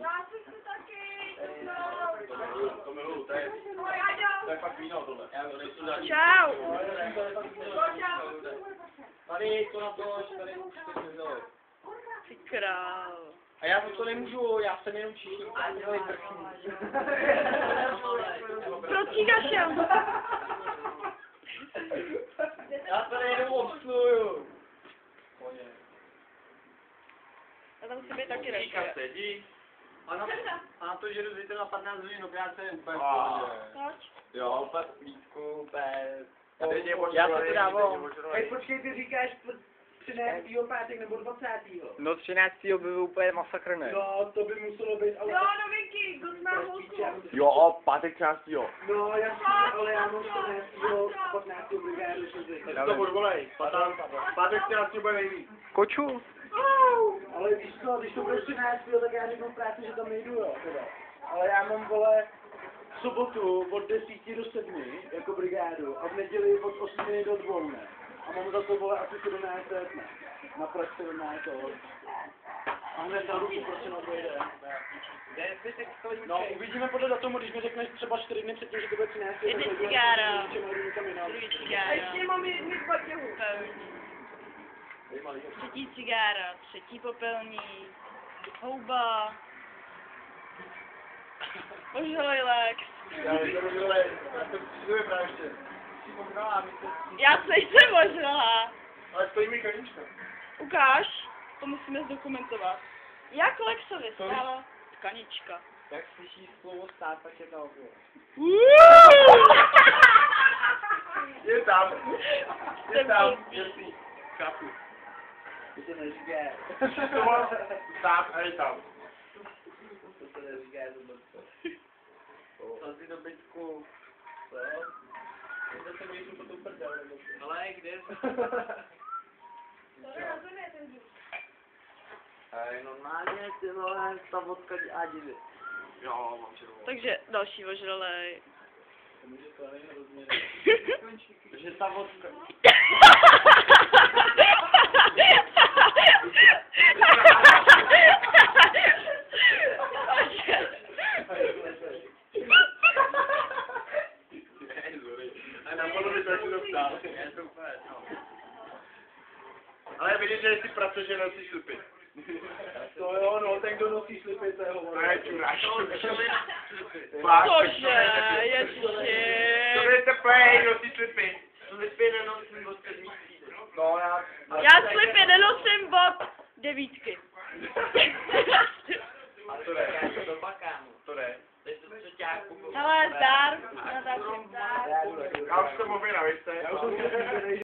Já si chci taky, To miluju, to je fakt víno tohle. čau. Tady to na to, tady to vzalo. Ty král. A já to nemůžu, já jsem jenom číšník, já dělej prchní. Procíka šel. Já to jenom obsluju. Já tam musím být taky Říká reška. sedí. A na to, že jdu zítra na 15 hodin, práce je úplně Proč? jo, úplně vícku, úplně... Já se to dávám. Hej, počkej, ty říkáš 13. pátek nebo 20. No 13. by byl úplně masakr, ne? No, to by muselo být, ale... Jo, novinky, good má holku. Jo, pátek 13. No, jasně, ale já mám 14. 15. brigádu, To budu volej, pátek 13 bude nejvíc. Koču? ale víš co, když to bude 13. tak já řeknu v práci, že tam nejdu, jo, teda. Ale já mám, vole, v sobotu od 10 do 7 jako brigádu a v neděli od 8 do 2, ne? A mám za to, vole, asi 17 let, ne? Na prax 17 let. A hned na ruku prostě na dojde. No, uvidíme podle datumu, když mi řekneš třeba 4 dny předtím, že to bude 13. Jedny cigára. Druhý Druhý cigára. Ještě mám jedny batěhu. Třetí cigára, třetí popelník, houba. Boželej Lex. Já to přijde právě ještě. Jsi poznala, Já se jsem možná. ale stojí mi kanička. Ukáž, to musíme zdokumentovat. Jak Lexovi stála tkanička. Jak slyšíš slovo stát, tak je to obě. Je tam. Je Jsem tam. blbý. Jasný. Chápu. To se neříká. To má stát a je tam. To se neříká, Co si do bytku? to se nejsou potom prdel, nebo co? Ale kde jsi? Normálně ty vole, ta vodka a divy. Jo, mám červenou. Takže další ožralej. Že ta vodka... A na podobě to ještě dostal. Ale vidíš, že jsi pracuje, že nosíš slipy. To jo, no, ten, kdo nosí slipy, to je To hovor. je čuráš. Cože, ježiši. To je teplej, nosí slipy. Slipy nenosím od 7. No, Já slipy nenosím od 9. A to jde. To bakámu. To jde. Hele, zdar. Já dám zdar. Já už jsem objednal, víš co? já už jsem si